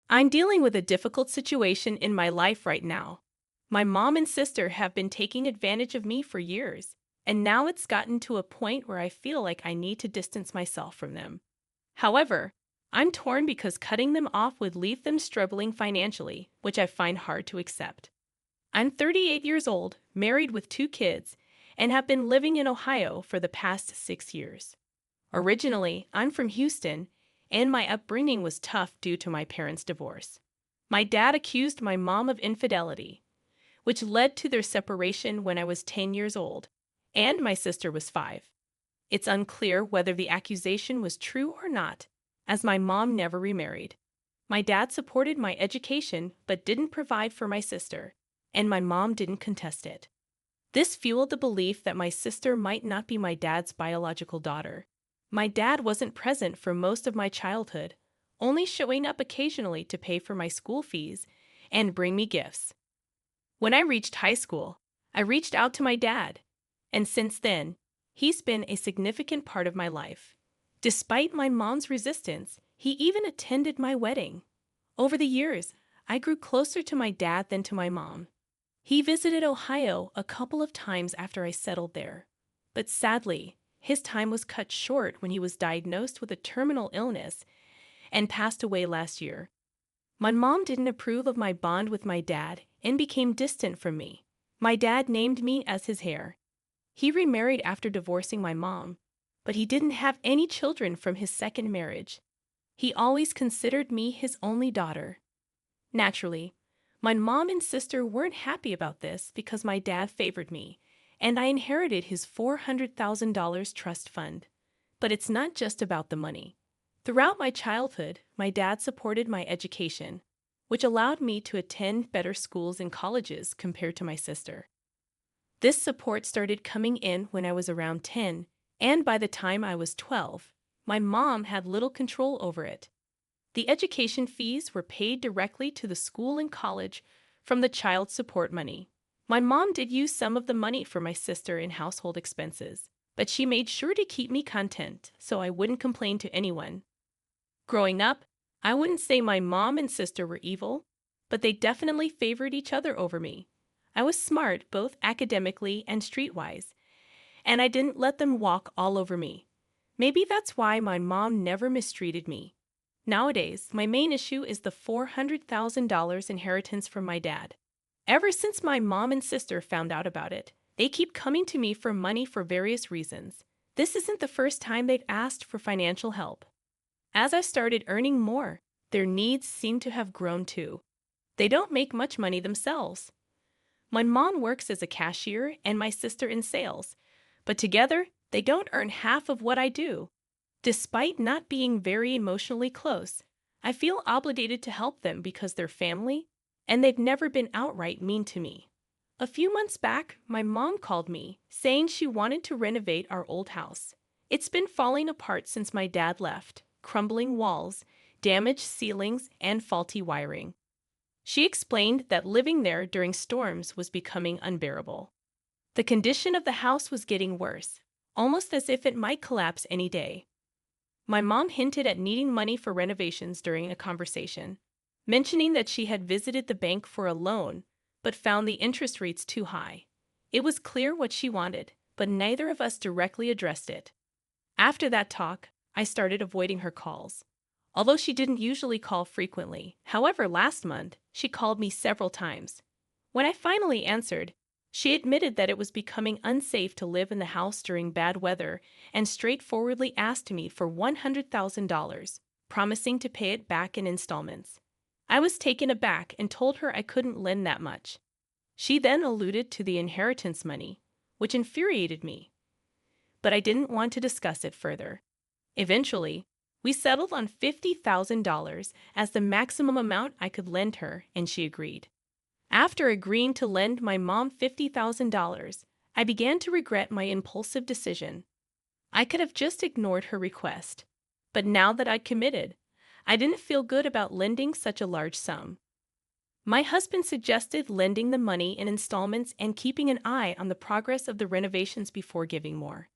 I'm dealing with a difficult situation in my life right now. My mom and sister have been taking advantage of me for years, and now it's gotten to a point where I feel like I need to distance myself from them. However, I'm torn because cutting them off would leave them struggling financially, which I find hard to accept. I'm 38 years old, married with 2 kids, and have been living in Ohio for the past 6 years. Originally, I'm from Houston, and my upbringing was tough due to my parents' divorce. My dad accused my mom of infidelity, which led to their separation when I was 10 years old, and my sister was 5. It's unclear whether the accusation was true or not, as my mom never remarried. My dad supported my education but didn't provide for my sister, and my mom didn't contest it. This fueled the belief that my sister might not be my dad's biological daughter. My dad wasn't present for most of my childhood, only showing up occasionally to pay for my school fees and bring me gifts. When I reached high school, I reached out to my dad, and since then, he's been a significant part of my life. Despite my mom's resistance, he even attended my wedding. Over the years, I grew closer to my dad than to my mom. He visited Ohio a couple of times after I settled there, but sadly, his time was cut short when he was diagnosed with a terminal illness and passed away last year. My mom didn't approve of my bond with my dad and became distant from me. My dad named me as his heir. He remarried after divorcing my mom, but he didn't have any children from his second marriage. He always considered me his only daughter. Naturally, my mom and sister weren't happy about this because my dad favored me, and I inherited his $400,000 trust fund. But it's not just about the money. Throughout my childhood, my dad supported my education, which allowed me to attend better schools and colleges compared to my sister. This support started coming in when I was around 10, and by the time I was 12, my mom had little control over it. The education fees were paid directly to the school and college from the child support money. My mom did use some of the money for my sister in household expenses, but she made sure to keep me content so I wouldn't complain to anyone. Growing up, I wouldn't say my mom and sister were evil, but they definitely favored each other over me. I was smart both academically and streetwise, and I didn't let them walk all over me. Maybe that's why my mom never mistreated me. Nowadays, my main issue is the $400,000 inheritance from my dad. Ever since my mom and sister found out about it, they keep coming to me for money for various reasons. This isn't the first time they've asked for financial help. As I started earning more, their needs seem to have grown too. They don't make much money themselves. My mom works as a cashier and my sister in sales, but together they don't earn half of what I do. Despite not being very emotionally close, I feel obligated to help them because they're family, and they've never been outright mean to me. A few months back, my mom called me, saying she wanted to renovate our old house. It's been falling apart since my dad left, crumbling walls, damaged ceilings, and faulty wiring. She explained that living there during storms was becoming unbearable. The condition of the house was getting worse, almost as if it might collapse any day. My mom hinted at needing money for renovations during a conversation, mentioning that she had visited the bank for a loan, but found the interest rates too high. It was clear what she wanted, but neither of us directly addressed it. After that talk, I started avoiding her calls, although she didn't usually call frequently. However, last month, she called me several times. When I finally answered, she admitted that it was becoming unsafe to live in the house during bad weather and straightforwardly asked me for $100,000, promising to pay it back in installments. I was taken aback and told her I couldn't lend that much. She then alluded to the inheritance money, which infuriated me, but I didn't want to discuss it further. Eventually, we settled on $50,000 as the maximum amount I could lend her, and she agreed. After agreeing to lend my mom $50,000, I began to regret my impulsive decision. I could have just ignored her request, but now that I'd committed, I didn't feel good about lending such a large sum. My husband suggested lending the money in installments and keeping an eye on the progress of the renovations before giving more.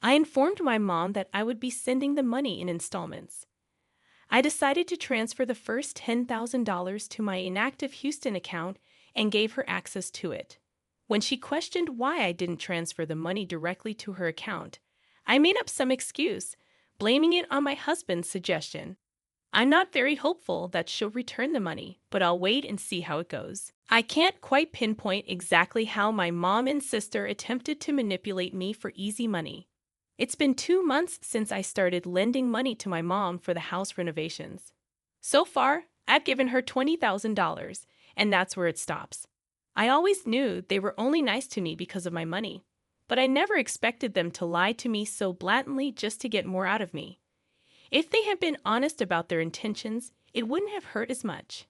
I informed my mom that I would be sending the money in installments. I decided to transfer the first $10,000 to my inactive Houston account and gave her access to it. When she questioned why I didn't transfer the money directly to her account, I made up some excuse, blaming it on my husband's suggestion. I'm not very hopeful that she'll return the money, but I'll wait and see how it goes. I can't quite pinpoint exactly how my mom and sister attempted to manipulate me for easy money. It's been 2 months since I started lending money to my mom for the house renovations. So far, I've given her $20,000, and that's where it stops. I always knew they were only nice to me because of my money, but I never expected them to lie to me so blatantly just to get more out of me. If they had been honest about their intentions, it wouldn't have hurt as much.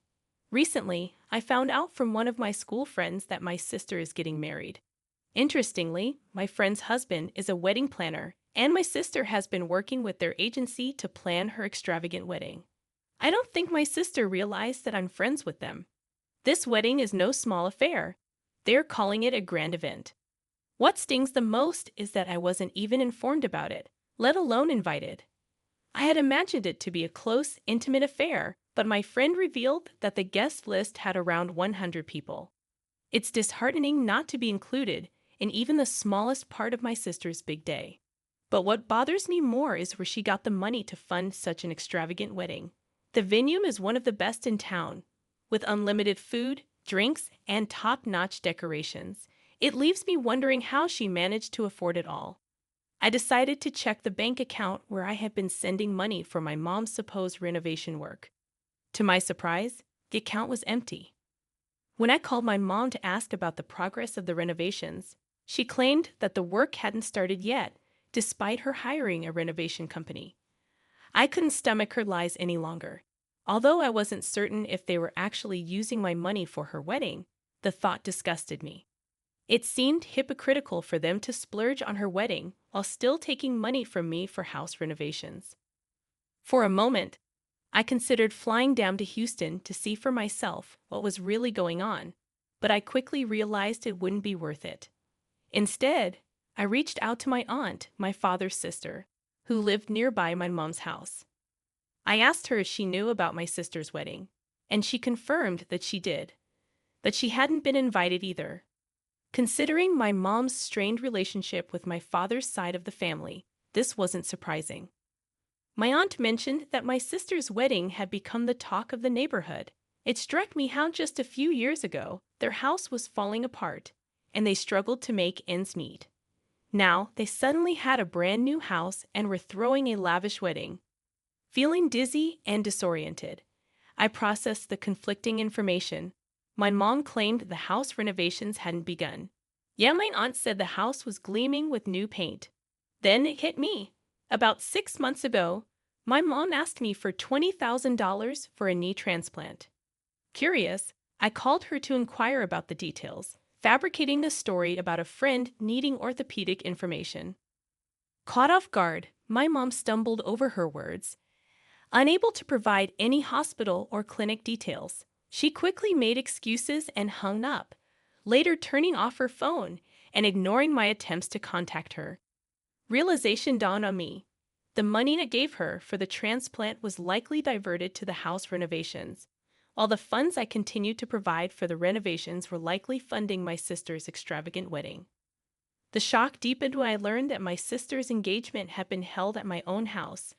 Recently, I found out from one of my school friends that my sister is getting married. Interestingly, my friend's husband is a wedding planner, and my sister has been working with their agency to plan her extravagant wedding. I don't think my sister realized that I'm friends with them. This wedding is no small affair. They're calling it a grand event. What stings the most is that I wasn't even informed about it, let alone invited. I had imagined it to be a close, intimate affair, but my friend revealed that the guest list had around 100 people. It's disheartening not to be included in even the smallest part of my sister's big day. But what bothers me more is where she got the money to fund such an extravagant wedding. The venue is one of the best in town, with unlimited food, drinks, and top-notch decorations. It leaves me wondering how she managed to afford it all. I decided to check the bank account where I had been sending money for my mom's supposed renovation work. To my surprise, the account was empty. When I called my mom to ask about the progress of the renovations, she claimed that the work hadn't started yet, despite her hiring a renovation company. I couldn't stomach her lies any longer. Although I wasn't certain if they were actually using my money for her wedding, the thought disgusted me. It seemed hypocritical for them to splurge on her wedding while still taking money from me for house renovations. For a moment, I considered flying down to Houston to see for myself what was really going on, but I quickly realized it wouldn't be worth it. Instead, I reached out to my aunt, my father's sister, who lived nearby my mom's house. I asked her if she knew about my sister's wedding, and she confirmed that she did, but she hadn't been invited either. Considering my mom's strained relationship with my father's side of the family, this wasn't surprising. My aunt mentioned that my sister's wedding had become the talk of the neighborhood. It struck me how just a few years ago, their house was falling apart, and they struggled to make ends meet. Now, they suddenly had a brand new house and were throwing a lavish wedding. Feeling dizzy and disoriented, I processed the conflicting information. My mom claimed the house renovations hadn't begun. Yet my aunt said the house was gleaming with new paint. Then it hit me. About 6 months ago, my mom asked me for $20,000 for a knee transplant. Curious, I called her to inquire about the details, fabricating a story about a friend needing orthopedic information. Caught off guard, my mom stumbled over her words. Unable to provide any hospital or clinic details, she quickly made excuses and hung up, later turning off her phone and ignoring my attempts to contact her. Realization dawned on me. The money I gave her for the transplant was likely diverted to the house renovations, while the funds I continued to provide for the renovations were likely funding my sister's extravagant wedding. The shock deepened when I learned that my sister's engagement had been held at my own house,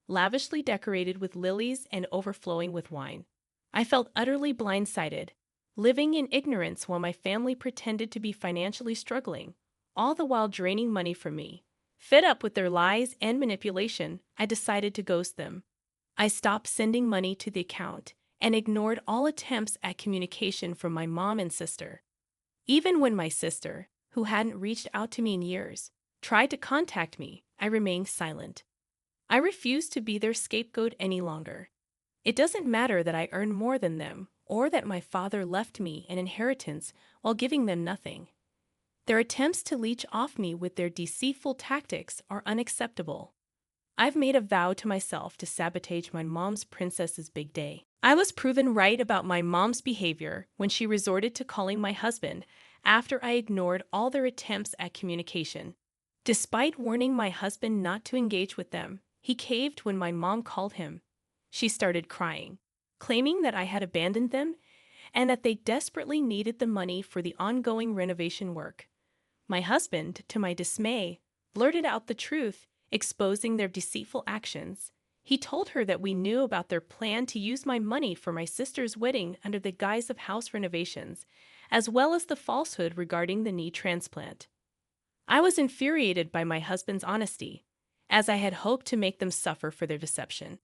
lavishly decorated with lilies and overflowing with wine. I felt utterly blindsided, living in ignorance while my family pretended to be financially struggling, all the while draining money from me. Fed up with their lies and manipulation, I decided to ghost them. I stopped sending money to the account and ignored all attempts at communication from my mom and sister. Even when my sister, who hadn't reached out to me in years, tried to contact me, I remained silent. I refused to be their scapegoat any longer. It doesn't matter that I earn more than them, or that my father left me an inheritance while giving them nothing. Their attempts to leech off me with their deceitful tactics are unacceptable. I've made a vow to myself to sabotage my mom's princess's big day. I was proven right about my mom's behavior when she resorted to calling my husband after I ignored all their attempts at communication. Despite warning my husband not to engage with them, he caved when my mom called him. She started crying, claiming that I had abandoned them and that they desperately needed the money for the ongoing renovation work. My husband, to my dismay, blurted out the truth, exposing their deceitful actions. He told her that we knew about their plan to use my money for my sister's wedding under the guise of house renovations, as well as the falsehood regarding the knee transplant. I was infuriated by my husband's honesty, as I had hoped to make them suffer for their deception.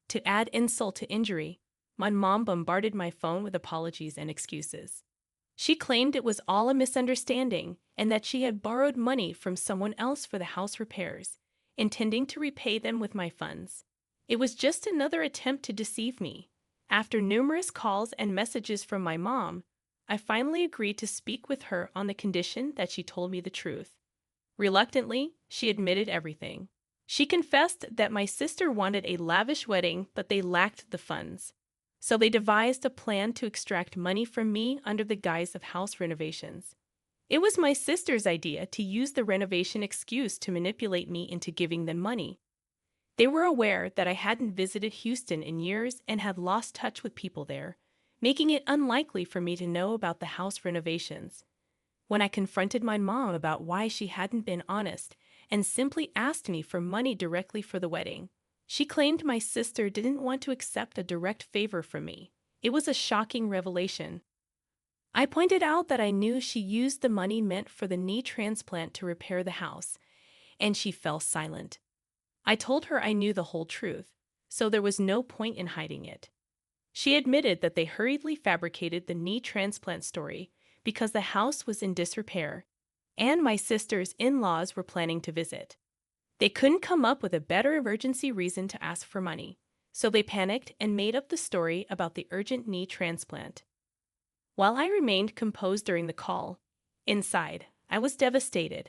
To add insult to injury, my mom bombarded my phone with apologies and excuses. She claimed it was all a misunderstanding and that she had borrowed money from someone else for the house repairs, intending to repay them with my funds. It was just another attempt to deceive me. After numerous calls and messages from my mom, I finally agreed to speak with her on the condition that she told me the truth. Reluctantly, she admitted everything. She confessed that my sister wanted a lavish wedding, but they lacked the funds. So they devised a plan to extract money from me under the guise of house renovations. It was my sister's idea to use the renovation excuse to manipulate me into giving them money. They were aware that I hadn't visited Houston in years and had lost touch with people there, making it unlikely for me to know about the house renovations. When I confronted my mom about why she hadn't been honest and simply asked me for money directly for the wedding, she claimed my sister didn't want to accept a direct favor from me. It was a shocking revelation. I pointed out that I knew she used the money meant for the knee transplant to repair the house, and she fell silent. I told her I knew the whole truth, so there was no point in hiding it. She admitted that they hurriedly fabricated the knee transplant story because the house was in disrepair, and my sister's in-laws were planning to visit. They couldn't come up with a better emergency reason to ask for money, so they panicked and made up the story about the urgent knee transplant. While I remained composed during the call, inside, I was devastated.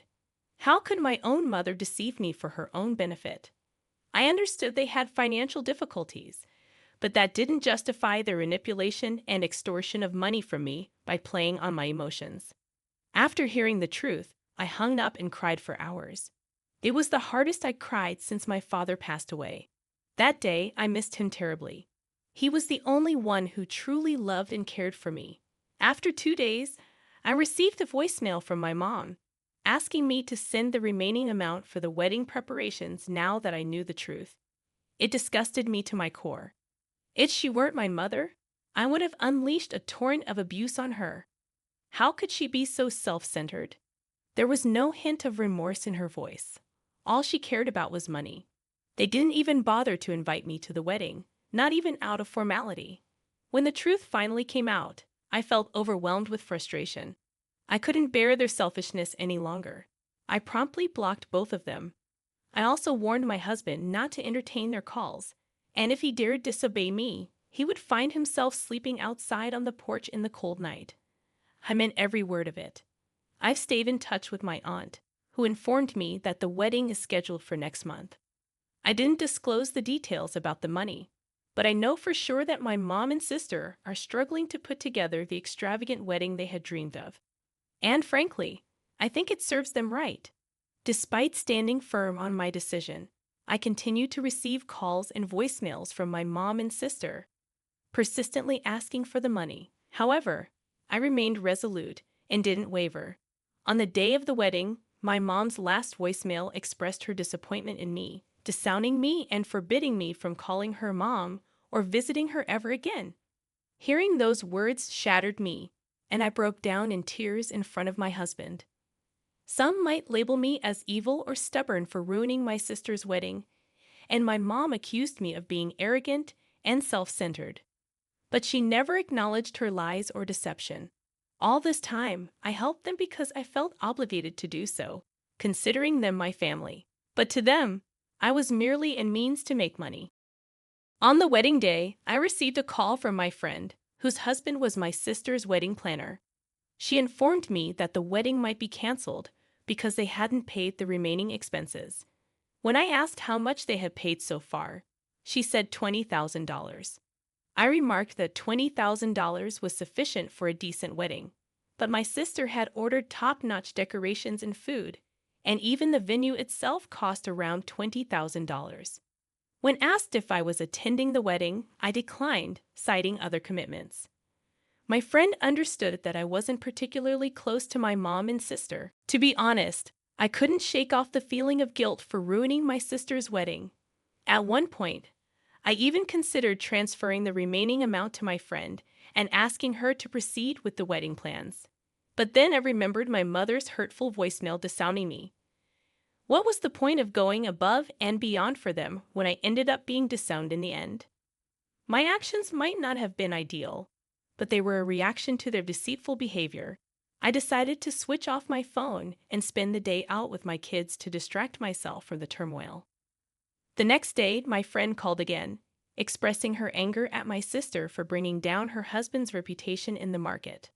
How could my own mother deceive me for her own benefit? I understood they had financial difficulties, but that didn't justify their manipulation and extortion of money from me by playing on my emotions. After hearing the truth, I hung up and cried for hours. It was the hardest I cried since my father passed away. That day, I missed him terribly. He was the only one who truly loved and cared for me. After 2 days, I received a voicemail from my mom, asking me to send the remaining amount for the wedding preparations now that I knew the truth. It disgusted me to my core. If she weren't my mother, I would have unleashed a torrent of abuse on her. How could she be so self-centered? There was no hint of remorse in her voice. All she cared about was money. They didn't even bother to invite me to the wedding, not even out of formality. When the truth finally came out, I felt overwhelmed with frustration. I couldn't bear their selfishness any longer. I promptly blocked both of them. I also warned my husband not to entertain their calls, and if he dared disobey me, he would find himself sleeping outside on the porch in the cold night. I meant every word of it. I've stayed in touch with my aunt, who informed me that the wedding is scheduled for next month. I didn't disclose the details about the money, but I know for sure that my mom and sister are struggling to put together the extravagant wedding they had dreamed of. And frankly, I think it serves them right. Despite standing firm on my decision, I continue to receive calls and voicemails from my mom and sister, persistently asking for the money. However, I remained resolute and didn't waver. On the day of the wedding, my mom's last voicemail expressed her disappointment in me, disowning me and forbidding me from calling her mom or visiting her ever again. Hearing those words shattered me, and I broke down in tears in front of my husband. Some might label me as evil or stubborn for ruining my sister's wedding, and my mom accused me of being arrogant and self-centered. But she never acknowledged her lies or deception. All this time, I helped them because I felt obligated to do so, considering them my family. But to them, I was merely a means to make money. On the wedding day, I received a call from my friend, whose husband was my sister's wedding planner. She informed me that the wedding might be canceled because they hadn't paid the remaining expenses. When I asked how much they had paid so far, she said $20,000. I remarked that $20,000 was sufficient for a decent wedding, but my sister had ordered top-notch decorations and food, and even the venue itself cost around $20,000. When asked if I was attending the wedding, I declined, citing other commitments. My friend understood that I wasn't particularly close to my mom and sister. To be honest, I couldn't shake off the feeling of guilt for ruining my sister's wedding. At one point, I even considered transferring the remaining amount to my friend and asking her to proceed with the wedding plans. But then I remembered my mother's hurtful voicemail disowning me. What was the point of going above and beyond for them when I ended up being disowned in the end? My actions might not have been ideal, but they were a reaction to their deceitful behavior. I decided to switch off my phone and spend the day out with my kids to distract myself from the turmoil. The next day, my friend called again, expressing her anger at my sister for bringing down her husband's reputation in the market.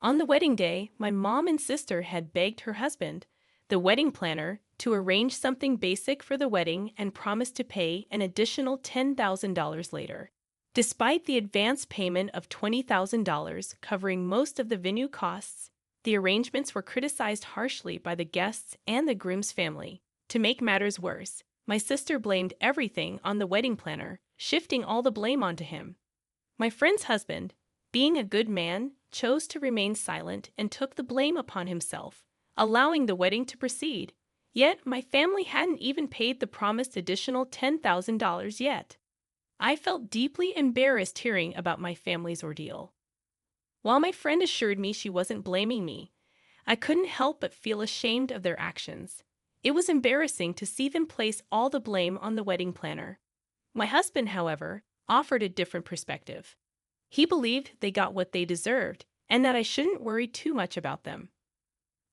On the wedding day, my mom and sister had begged her husband, the wedding planner, to arrange something basic for the wedding and promised to pay an additional $10,000 later. Despite the advance payment of $20,000 covering most of the venue costs, the arrangements were criticized harshly by the guests and the groom's family. To make matters worse, my sister blamed everything on the wedding planner, shifting all the blame onto him. My friend's husband, being a good man, chose to remain silent and took the blame upon himself, allowing the wedding to proceed. Yet my family hadn't even paid the promised additional $10,000 yet. I felt deeply embarrassed hearing about my family's ordeal. While my friend assured me she wasn't blaming me, I couldn't help but feel ashamed of their actions. It was embarrassing to see them place all the blame on the wedding planner. My husband, however, offered a different perspective. He believed they got what they deserved and that I shouldn't worry too much about them.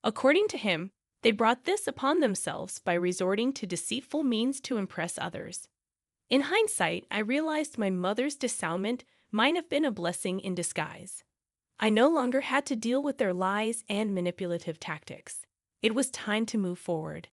According to him, they brought this upon themselves by resorting to deceitful means to impress others. In hindsight, I realized my mother's disownment might have been a blessing in disguise. I no longer had to deal with their lies and manipulative tactics. It was time to move forward.